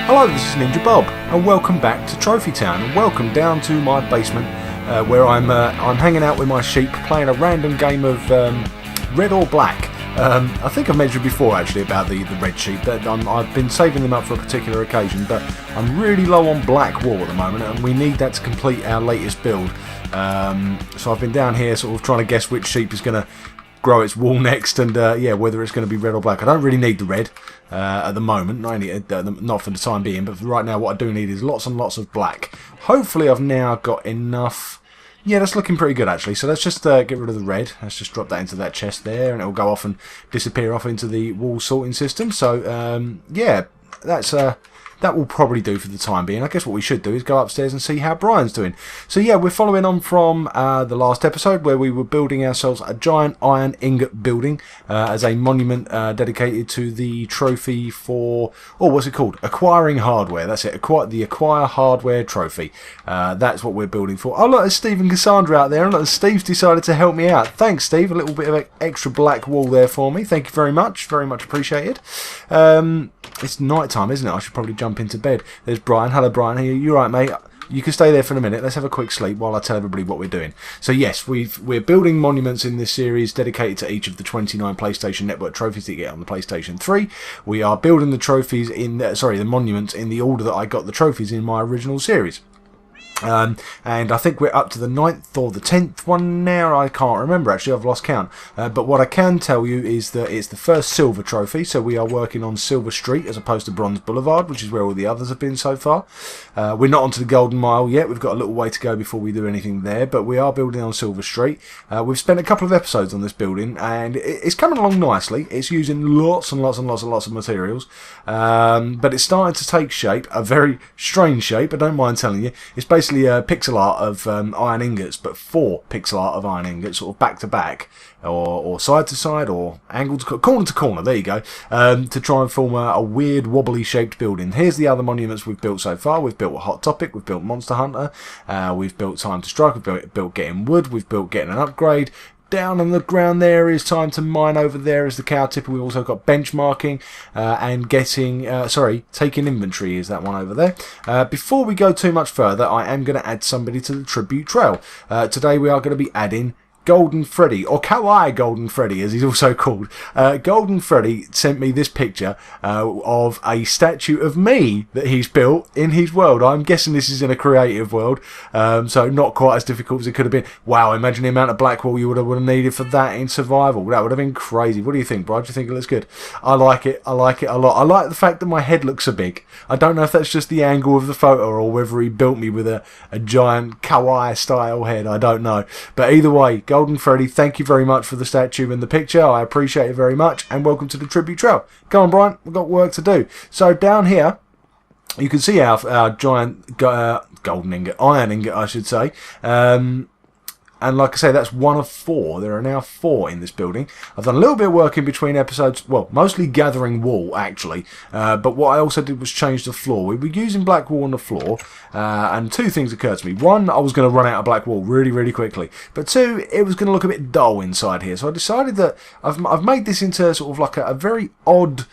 Hello, this is NinjaBob, and welcome back to Trophy Town, and welcome down to my basement, where I'm hanging out with my sheep, playing a random game of red or black. I think I've mentioned before actually about the red sheep, that I've been saving them up for a particular occasion, but I'm really low on black wool at the moment, and we need that to complete our latest build. So I've been down here sort of trying to guess which sheep is going to grow its wool next, and yeah, whether it's going to be red or black. I don't really need the red at the moment, not for the time being, but for right now what I do need is lots and lots of black. Hopefully I've now got enough. Yeah, that's looking pretty good actually, so let's just get rid of the red. Let's just drop that into that chest there, and it'll go off and disappear off into the wool sorting system. So yeah, that will probably do for the time being. I guess what we should do is go upstairs and see how Brian's doing. So yeah, we're following on from the last episode where we were building ourselves a giant iron ingot building as a monument dedicated to the trophy for, oh, what's it called? Acquiring hardware. That's it. The Acquire Hardware Trophy. That's what we're building for. Oh look, there's Steve and Cassandra out there, and look, Steve's decided to help me out. Thanks, Steve. A little bit of extra black wool there for me. Thank you very much. Very much appreciated. It's night time, isn't it? I should probably jump into bed. There's Brian. Hello, Brian. You right, mate? You can stay there for a minute. Let's have a quick sleep while I tell everybody what we're doing. So yes, we're building monuments in this series dedicated to each of the 29 PlayStation Network trophies that you get on the PlayStation 3. We are building the trophies in, the monuments in the order that I got the trophies in my original series. And I think we're up to the 9th or the 10th one now. I can't remember actually, I've lost count. But what I can tell you is that it's the first silver trophy, so we are working on Silver Street as opposed to Bronze Boulevard, which is where all the others have been so far. We're not onto the Golden Mile yet. We've got a little way to go before we do anything there, but we are building on Silver Street. We've spent a couple of episodes on this building, and it's coming along nicely. It's using lots and lots and lots and lots of materials, but it's starting to take shape, a very strange shape, I don't mind telling you. It's basically pixel art of iron ingots, but 4 pixel art of iron ingots, sort of back to back, or side to side, or angled to corner to corner. There you go. To try and form a weird wobbly shaped building. Here's the other monuments we've built so far. We've built a Hot Topic. We've built Monster Hunter. We've built Time to Strike. We've built Getting Wood. We've built Getting an Upgrade. Down on the ground there is Time to Mine. Over there is the Cow Tipper. We've also got benchmarking and taking inventory is that one over there. Before we go too much further, I am going to add somebody to the tribute trail. Today we are going to be adding Golden Freddy, or Kawaii Golden Freddy as he's also called. Golden Freddy sent me this picture of a statue of me that he's built in his world. I'm guessing this is in a creative world, so not quite as difficult as it could have been. Wow, imagine the amount of black wool you would have needed for that in survival. That would have been crazy. What do you think, Brad? Do you think it looks good? I like it. I like it a lot. I like the fact that my head looks so big. I don't know if that's just the angle of the photo or whether he built me with a giant kawaii style head. I don't know. But either way, Golden Freddy, thank you very much for the statue and the picture. I appreciate it very much, and welcome to the tribute trail. Come on, Brian, we've got work to do. So down here, you can see our giant golden ingot, iron ingot, I should say. And like I say, that's one of 4. There are now 4 in this building. I've done a little bit of work in between episodes, well, mostly gathering wool, actually. But what I also did was change the floor. We were using black wool on the floor, and 2 things occurred to me. 1, I was going to run out of black wool really, really quickly. But 2, it was going to look a bit dull inside here. So I decided that I've made this into sort of like a very odd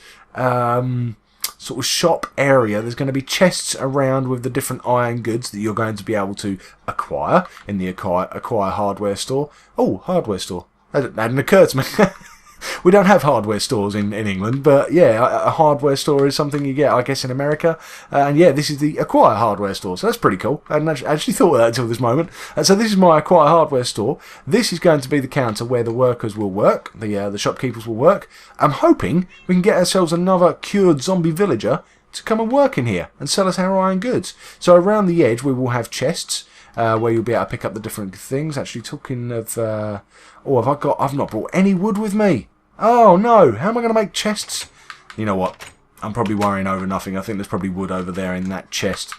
sort of shop area. There's going to be chests around with the different iron goods that you're going to be able to acquire in the acquire hardware store. Oh, hardware store. That hadn't occurred to me. We don't have hardware stores in England, but yeah, a hardware store is something you get, I guess, in America. And yeah, this is the Acquire Hardware Store, so that's pretty cool. I hadn't actually thought of that until this moment. So this is my Acquire Hardware Store. This is going to be the counter where the workers will work, the shopkeepers will work. I'm hoping we can get ourselves another cured zombie villager to come and work in here and sell us our iron goods. So around the edge we will have chests where you'll be able to pick up the different things. Actually, talking of, I've not brought any wood with me. Oh no, how am I going to make chests? You know what, I'm probably worrying over nothing. I think there's probably wood over there in that chest.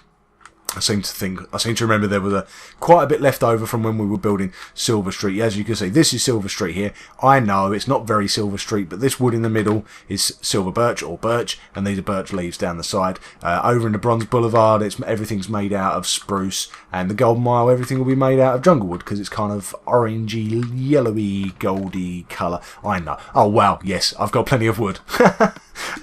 I seem to remember there was quite a bit left over from when we were building Silver Street. As you can see, this is Silver Street here. I know it's not very Silver Street, but this wood in the middle is silver birch or birch, and these are birch leaves down the side. Over in the Bronze Boulevard, everything's made out of spruce, and the Golden Mile, everything will be made out of jungle wood because it's kind of orangey, yellowy, goldy colour. I know. Oh wow, yes, I've got plenty of wood.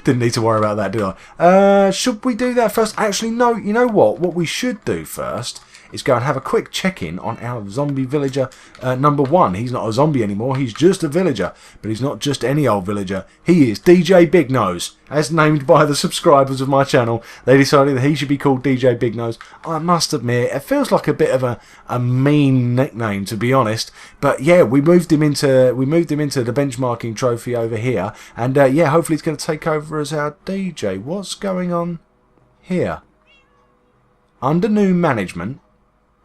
Didn't need to worry about that, did I? Should we do that first? Actually, no. You know what? What we should do first is go and have a quick check-in on our zombie villager number 1. He's not a zombie anymore, he's just a villager. But he's not just any old villager. He is DJ Big Nose. As named by the subscribers of my channel, they decided that he should be called DJ Big Nose. I must admit, it feels like a bit of a mean nickname, to be honest. But yeah, we moved him into the benchmarking trophy over here. And yeah, hopefully he's going to take over as our DJ. What's going on here? Under new management,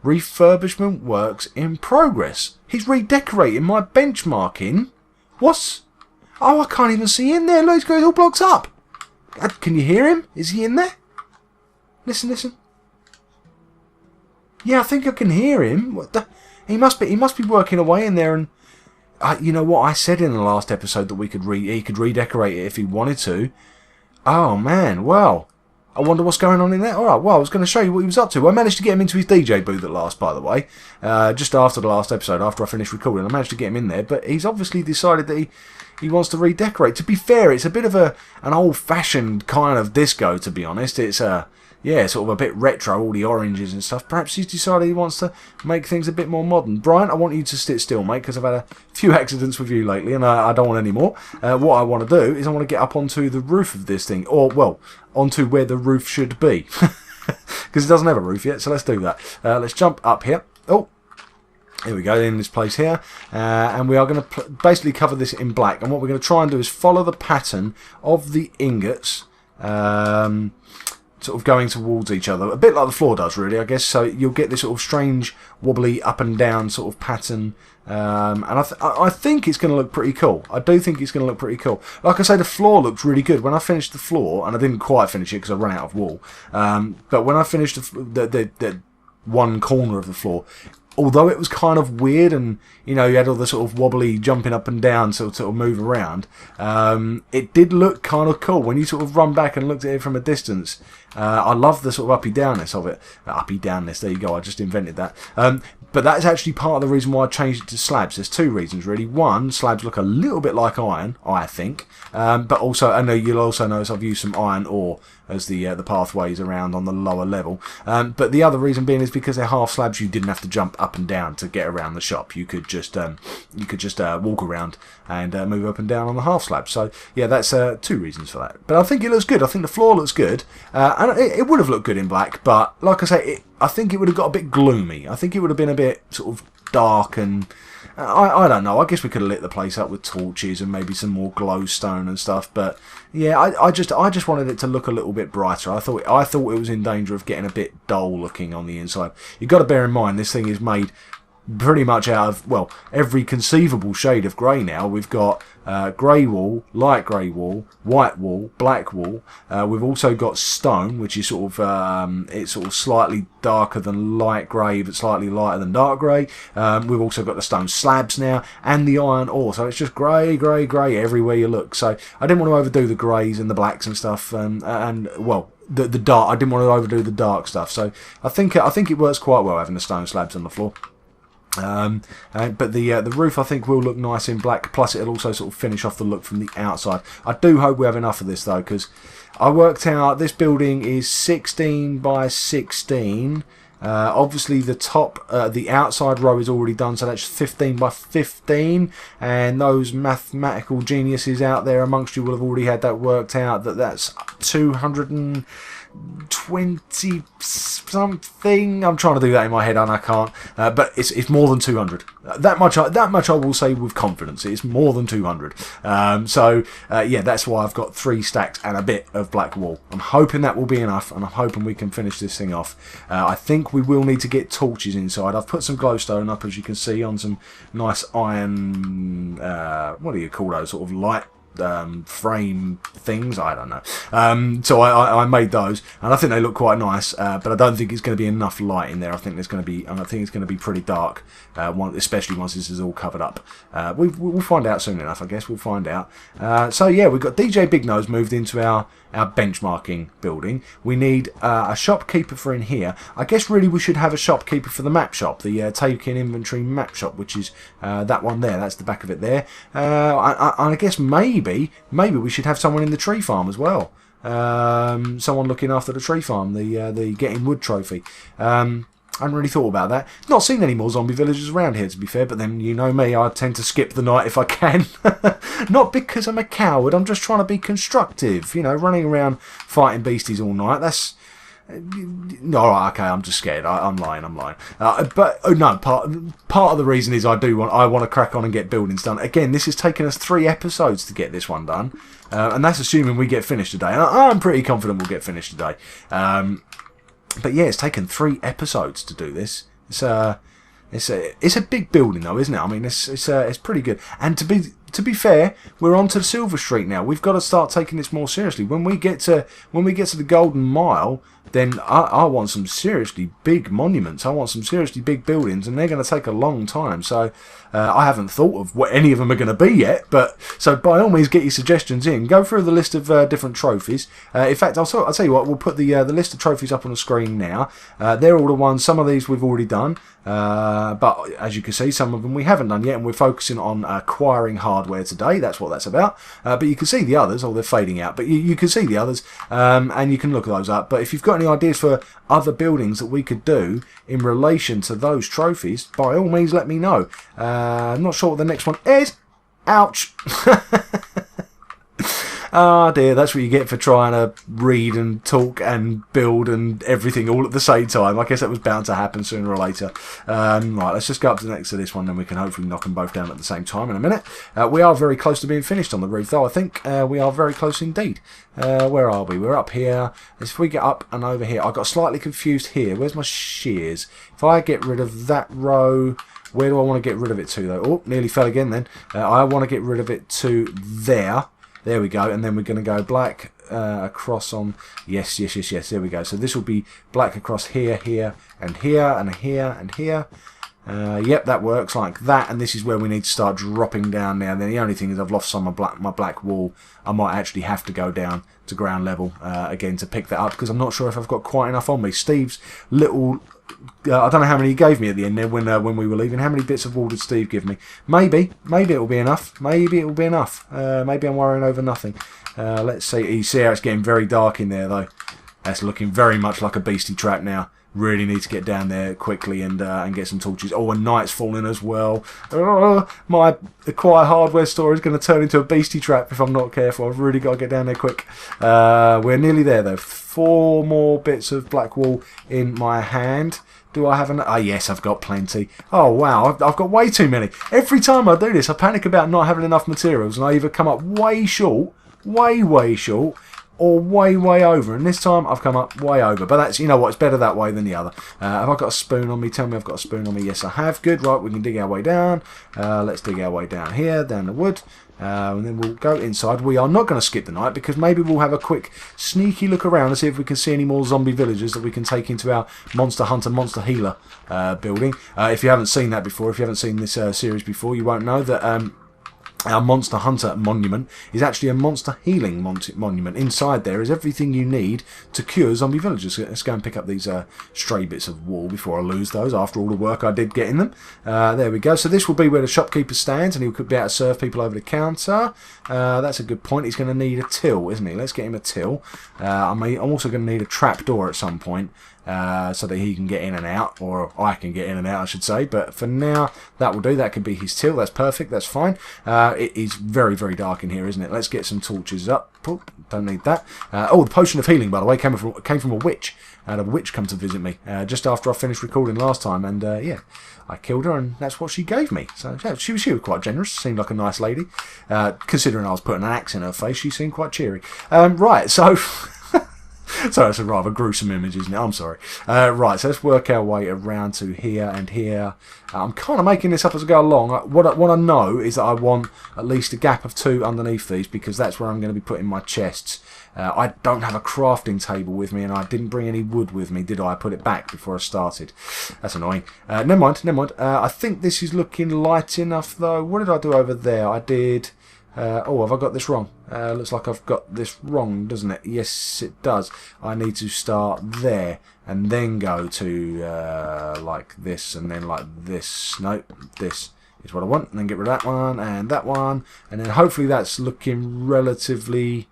refurbishment works in progress. He's redecorating my benchmarking. What's... Oh, I can't even see in there. Look, he's got it all blocked up. Can you hear him? Is he in there? Listen, listen. Yeah, I think I can hear him. What the... He must be working away in there. And you know what I said in the last episode, that he could redecorate it if he wanted to. Oh man, well, I wonder what's going on in there. Alright, well, I was going to show you what he was up to. I managed to get him into his DJ booth at last, by the way. Just after the last episode, after I finished recording, I managed to get him in there. But he's obviously decided that he wants to redecorate. To be fair, it's a bit of an old-fashioned kind of disco, to be honest. It's yeah, sort of a bit retro, all the oranges and stuff. Perhaps he's decided he wants to make things a bit more modern. Brian, I want you to sit still, mate, because I've had a few accidents with you lately, and I don't want any more. What I want to do is I want to get up onto the roof of this thing, or, well, onto where the roof should be. Because it doesn't have a roof yet, so let's do that. Let's jump up here. Oh, here we go, in this place here. And we are going to basically cover this in black. And what we're going to try and do is follow the pattern of the ingots, sort of going towards each other, a bit like the floor does, really, I guess. So you'll get this sort of strange, wobbly, up and down sort of pattern. And I think it's going to look pretty cool. I do think it's going to look pretty cool. Like I say, the floor looks really good. When I finished the floor, and I didn't quite finish it because I ran out of wall, but when I finished the one corner of the floor, although it was kind of weird, and you know, you had all the sort of wobbly jumping up and down sort of move around, it did look kind of cool when you sort of run back and looked at it from a distance. I love the sort of uppy downness of it. Uppy downness, there you go, I just invented that. But that's actually part of the reason why I changed it to slabs. There's two reasons, really. One, slabs look a little bit like iron, I think. But also, I know you'll also notice I've used some iron ore as the pathways around on the lower level. But the other reason being is because they're half slabs, you didn't have to jump up and down to get around the shop. You could just walk around and move up and down on the half slab. So yeah, that's two reasons for that. But I think it looks good. I think the floor looks good, and it would have looked good in black. But like I say, I think it would have got a bit gloomy. I think it would have been a bit sort of dark, and I don't know. I guess we could have lit the place up with torches and maybe some more glowstone and stuff. But yeah, I just wanted it to look a little bit brighter. I thought it was in danger of getting a bit dull looking on the inside. You've got to bear in mind this thing is made pretty much out of, well, every conceivable shade of grey now. We've got grey wall, light grey wall, white wall, black wall. We've also got stone, which is sort of it's sort of slightly darker than light grey, but slightly lighter than dark grey. We've also got the stone slabs now, and the iron ore. So it's just grey, grey, grey everywhere you look. So I didn't want to overdo the greys and the blacks and stuff, and well, the dark. I didn't want to overdo the dark stuff. So I think it works quite well having the stone slabs on the floor. But the roof I think will look nice in black, plus it'll also sort of finish off the look from the outside. I do hope we have enough of this though, because I worked out this building is 16 by 16. Obviously the top, the outside row is already done, so that's 15 by 15, and those mathematical geniuses out there amongst you will have already had that worked out, that's 220 something. I'm trying to do that in my head and I can't, but it's more than 200. That much I will say with confidence. It's more than 200. So yeah, that's why I've got 3 stacks and a bit of black wall. I'm hoping that will be enough, and I'm hoping we can finish this thing off. I think we will need to get torches inside. I've put some glowstone up, as you can see, on some nice iron, what do you call those, sort of light frame things, I don't know. So I made those, and I think they look quite nice, but I don't think it's going to be enough light in there. I think it's going to be pretty dark, especially once this is all covered up. We'll find out soon enough, I guess. We'll find out. So yeah, we've got DJ Big Nose moved into our benchmarking building. We need a shopkeeper for in here. I guess really we should have a shopkeeper for the map shop, the take-in inventory map shop, which is that one there. That's the back of it there. I guess maybe maybe we should have someone in the tree farm as well. Someone looking after the tree farm, the getting wood trophy. I hadn't really thought about that. Not seen any more zombie villagers around here, to be fair, but then you know me, I tend to skip the night if I can. Not because I'm a coward, I'm just trying to be constructive. You know, running around fighting beasties all night, that's... No, okay, I'm just scared. I'm lying. But no, part of the reason is I want to crack on and get buildings done. Again, this has taken us 3 episodes to get this one done, and that's assuming we get finished today. And I'm pretty confident we'll get finished today. But yeah, it's taken 3 episodes to do this. It's a big building though, isn't it? I mean, it's pretty good. And to be fair, we're on to Silver Street now. We've got to start taking this more seriously. When we get to the Golden Mile, then I want some seriously big monuments. I want some seriously big buildings, and they're going to take a long time. So I haven't thought of what any of them are going to be yet. But so by all means, get your suggestions in. Go through the list of different trophies. In fact, I'll tell you what. We'll put the list of trophies up on the screen now. They're all the ones. Some of these we've already done, but as you can see, some of them we haven't done yet, and we're focusing on acquiring hardware today. That's what that's about. But you can see the others. Oh, they're fading out. But you can see the others, and you can look those up. But if you've got any ideas for other buildings that we could do in relation to those trophies, by all means let me know. I'm not sure what the next one is. Ouch. Ah dear, that's what you get for trying to read and talk and build and everything all at the same time. I guess that was bound to happen sooner or later. Right, let's just go up to the next to this one, then we can hopefully knock them both down at the same time in a minute. We are very close to being finished on the roof, though. I think we are very close indeed. Where are we? We're up here. If we get up and over here, I got slightly confused here. Where's my shears? If I get rid of that row... Where do I want to get rid of it to, though? Oh, nearly fell again then. I want to get rid of it to there. There we go. And then we're going to go black across on... Yes. There we go. So this will be black across here, here, and here, and here, and here. Yep, that works like that. And this is where we need to start dropping down now. Then the only thing is I've lost some of my black wall. I might actually have to go down to ground level again to pick that up, because I'm not sure if I've got quite enough on me. Steve's little... I don't know how many he gave me at the end there when we were leaving. How many bits of wall did Steve give me? Maybe it'll be enough. Maybe I'm worrying over nothing. Let's see. You see how it's getting very dark in there, though. That's looking very much like a beastie trap now. Really need to get down there quickly and get some torches. Oh, and night's falling as well. My acquire hardware store is going to turn into a beastie trap if I'm not careful. I've really got to get down there quick. We're nearly there, though. 4 more bits of black wool in my hand. Do I have enough? Ah, yes, I've got plenty. Oh, wow, I've got way too many. Every time I do this, I panic about not having enough materials, and I either come up way short, way short, or way over. And this time, I've come up way over. But that's, you know what, it's better that way than the other. Have I got a spoon on me? Tell me I've got a spoon on me. Yes, I have. Good. Right, we can dig our way down. Let's dig our way down here, down the wood. And then we'll go inside. We are not going to skip the night, because maybe we'll have a quick sneaky look around and see if we can see any more zombie villagers that we can take into our Monster Hunter, Monster Healer building. If you haven't seen that before, if you haven't seen this series before, you won't know that our Monster Hunter monument is actually a monster healing monument. Inside there is everything you need to cure zombie villagers. Let's go and pick up these stray bits of wall before I lose those after all the work I did getting them. There we go. So this will be where the shopkeeper stands, and he could be able to serve people over the counter. That's a good point. He's going to need a till, isn't he? Let's get him a till. I'm also going to need a trapdoor at some point. So that he can get in and out, or I can get in and out, I should say. But for now, that will do. That could be his till. That's perfect. That's fine. It is very dark in here, isn't it? Let's get some torches up. Oh, don't need that. Oh, the potion of healing, by the way, came from a witch. I had a witch come to visit me just after I finished recording last time, and yeah, I killed her, and that's what she gave me. So yeah, she was quite generous. Seemed like a nice lady. Considering I was putting an axe in her face, she seemed quite cheery. Right, so. So that's a rather gruesome image, isn't it? I'm sorry. Right, so let's work our way around to here and here. I'm kind of making this up as I go along. What I know is that I want at least a gap of 2 underneath these, because that's where I'm going to be putting my chests. I don't have a crafting table with me, and I didn't bring any wood with me, did I? I put it back before I started. That's annoying. Never mind. I think this is looking light enough, though. What did I do over there? I did... oh, have I got this wrong? Looks like I've got this wrong, doesn't it? Yes, it does. I need to start there and then go to like this and then like this. Nope, this is what I want. And then get rid of that one. And then hopefully that's looking relatively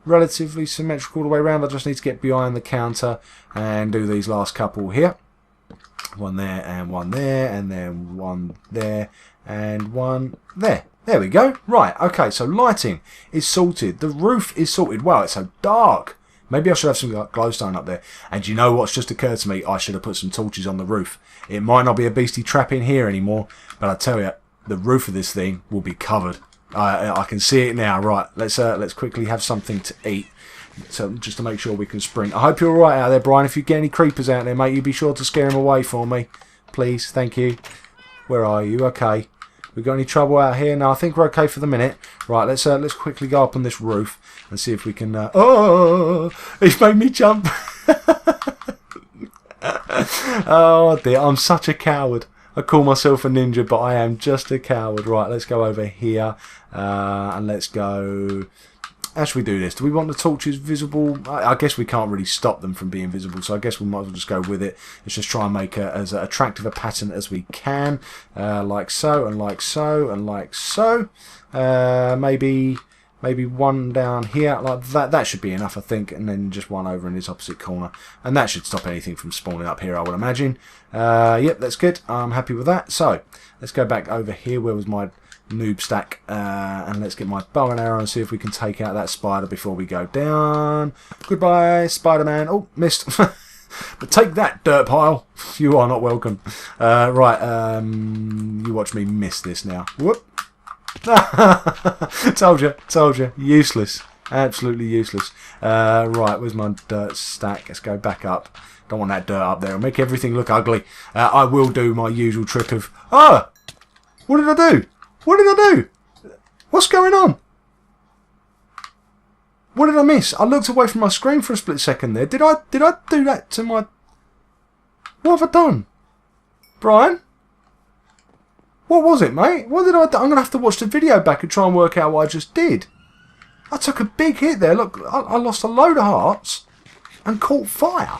symmetrical all the way around. I just need to get behind the counter and do these last couple here. One there, and then one there, and one there. There we go. Right, okay, so lighting is sorted. The roof is sorted. Wow, it's so dark. Maybe I should have some glowstone up there. And you know what's just occurred to me? I should have put some torches on the roof. It might not be a beastie trap in here anymore, but I tell you, the roof of this thing will be covered. I can see it now. Right, let's quickly have something to eat. So just to make sure we can sprint. I hope you're alright out there, Brian. If you get any creepers out there, mate, you be sure to scare them away for me. Please, thank you. Where are you? Okay. We got any trouble out here? No, I think we're okay for the minute. Right, let's quickly go up on this roof and see if we can... oh, it's made me jump. Oh dear, I'm such a coward. I call myself a ninja, but I am just a coward. Right, let's go over here and let's go... How should we do this? Do we want the torches visible? I guess we can't really stop them from being visible, so I guess we might as well just go with it. Let's just try and make as attractive a pattern as we can. Like so, and like so, and like so. Maybe one down here, like that. That should be enough, I think. And then just one over in this opposite corner. And that should stop anything from spawning up here, I would imagine. Yep, that's good. I'm happy with that. So, let's go back over here. Where was my... noob stack, and let's get my bow and arrow and see if we can take out that spider before we go down. Goodbye, Spider-Man. Oh, missed. But take that, dirt pile. You are not welcome. Right, you watch me miss this now. Whoop. Told you. Useless. Absolutely useless. Right, where's my dirt stack? Let's go back up. Don't want that dirt up there. It'll make everything look ugly. I will do my usual trick of... Oh! What did I do? What did I do? What's going on? What did I miss? I looked away from my screen for a split second there. Did I do that to my... What have I done? Brian? What was it, mate? What did I do? I'm going to have to watch the video back and try and work out what I just did. I took a big hit there. Look, I lost a load of hearts and caught fire.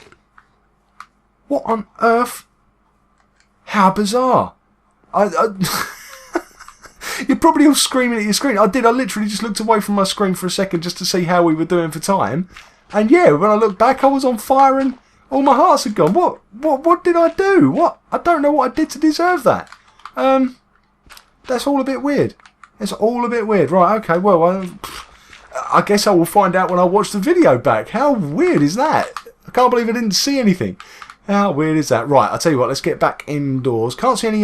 What on earth? How bizarre. You're probably all screaming at your screen. I literally just looked away from my screen for a second just to see how we were doing for time. And yeah, when I looked back, I was on fire and all my hearts had gone. What did I do? What? I don't know what I did to deserve that. That's all a bit weird. It's all a bit weird. Right, okay, well, I guess I will find out when I watch the video back. How weird is that? I can't believe I didn't see anything. How weird is that? Right, I'll tell you what, let's get back indoors. Can't see any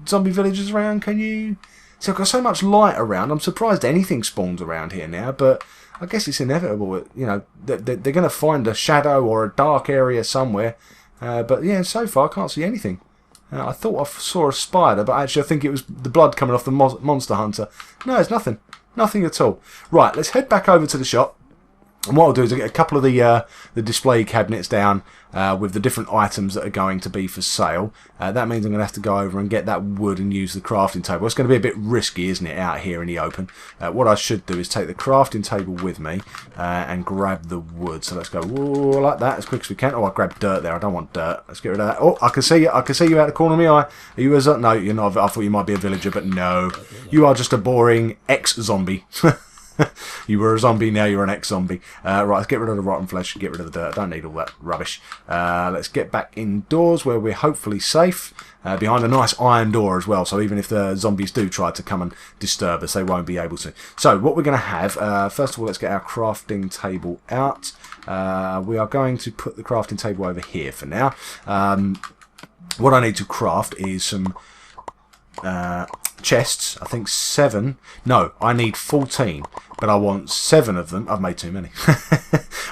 zombie villagers around, can you? So I've got so much light around, I'm surprised anything spawns around here now, but I guess it's inevitable. You know, they're going to find a shadow or a dark area somewhere. But yeah, so far I can't see anything. I thought I saw a spider, but actually I think it was the blood coming off the monster hunter. No, it's nothing. Nothing at all. Right, let's head back over to the shop. And what I'll do is I'll get a couple of the display cabinets down with the different items that are going to be for sale. That means I'm going to have to go over and get that wood and use the crafting table. It's going to be a bit risky, isn't it, out here in the open. What I should do is take the crafting table with me and grab the wood. So let's go like that as quick as we can. Oh, I grabbed dirt there. I don't want dirt. Let's get rid of that. Oh, I can see you. I can see you out the corner of my eye. Are you a... No, you're not. I thought you might be a villager, but no. You are just a boring ex-zombie. You were a zombie, now you're an ex-zombie. Right, let's get rid of the rotten flesh and get rid of the dirt. Don't need all that rubbish. Let's get back indoors where we're hopefully safe. Behind a nice iron door as well, so even if the zombies do try to come and disturb us, they won't be able to. So, what we're going to have, first of all, let's get our crafting table out. We are going to put the crafting table over here for now. What I need to craft is some... chests, I think 7. No, I need 14, but I want 7 of them. I've made too many.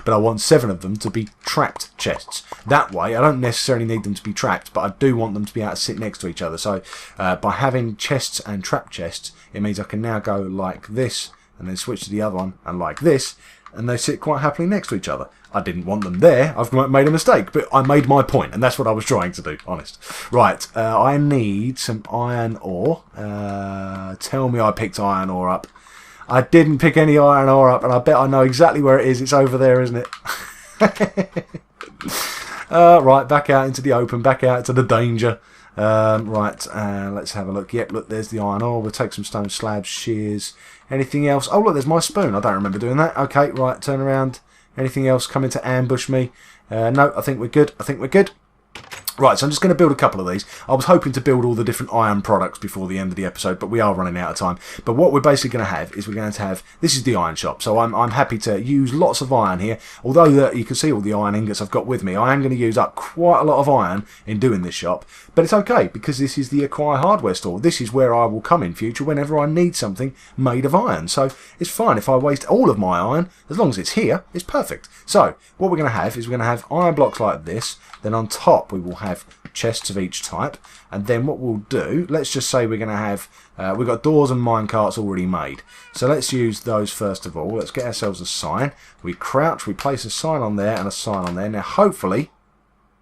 But I want 7 of them to be trapped chests. That way, I don't necessarily need them to be trapped, but I do want them to be able to sit next to each other. So, by having chests and trap chests, it means I can now go like this, and then switch to the other one, and like this, and they sit quite happily next to each other. I didn't want them there. I've made a mistake, but I made my point, and that's what I was trying to do, honest. Right, I need some iron ore. Tell me I picked iron ore up. I didn't pick any iron ore up, and I bet I know exactly where it is. It's over there, isn't it? Right, back out into the open, back out into the danger. Right, let's have a look. Yep, look, there's the iron ore. We'll take some stone slabs, shears. Anything else? Oh, look, there's my spoon. I don't remember doing that. Okay, right, turn around. Anything else coming to ambush me? No, I think we're good. I think we're good. Right, so I'm just going to build a couple of these. I was hoping to build all the different iron products before the end of the episode, but we are running out of time. But what we're basically going to have is we're going to have... This is the iron shop, so I'm happy to use lots of iron here. Although you can see all the iron ingots I've got with me, I am going to use up quite a lot of iron in doing this shop. But it's okay, because this is the Acquire Hardware store. This is where I will come in future whenever I need something made of iron. So it's fine if I waste all of my iron. As long as it's here, it's perfect. So what we're going to have is we're going to have iron blocks like this. Then on top we will have chests of each type, and then what we'll do, let's just say we're going to have we've got doors and minecarts already made, so let's use those first of all. Let's get ourselves a sign. We crouch, we place a sign on there and a sign on there. Now hopefully,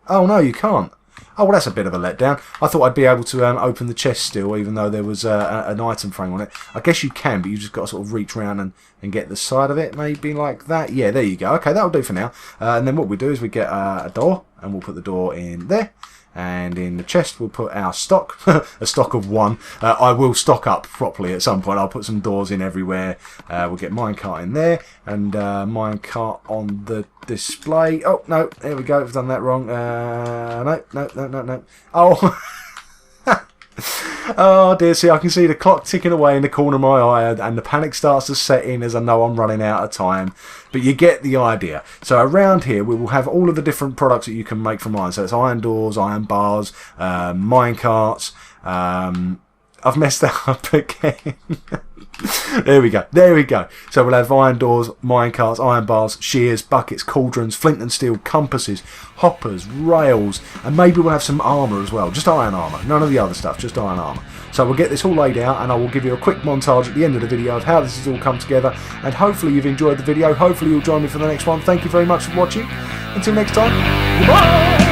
oh no, you can't. Oh, well, that's a bit of a letdown. I thought I'd be able to open the chest still, even though there was an item frame on it. I guess you can, but you've just got to sort of reach around and get the side of it, maybe like that. Yeah, there you go. Okay, that'll do for now. And then what we do is we get a door, and we'll put the door in there. And in the chest we'll put our stock, a stock of 1. I will stock up properly at some point. I'll put some doors in everywhere. We'll get minecart in there, and minecart on the display. Oh, no, there we go, I've done that wrong. No. Oh, oh dear, see, I can see the clock ticking away in the corner of my eye, and the panic starts to set in as I know I'm running out of time. But you get the idea. So around here we will have all of the different products that you can make from iron. So it's iron doors, iron bars, mine carts. I've messed that up again. There we go. So we'll have iron doors, mine carts, iron bars, shears, buckets, cauldrons, flint and steel, compasses, hoppers, rails, and maybe we'll have some armour as well. Just iron armour, none of the other stuff, just iron armour. So we'll get this all laid out, and I will give you a quick montage at the end of the video of how this has all come together, and hopefully you've enjoyed the video. Hopefully you'll join me for the next one. Thank you very much for watching. Until next time, goodbye!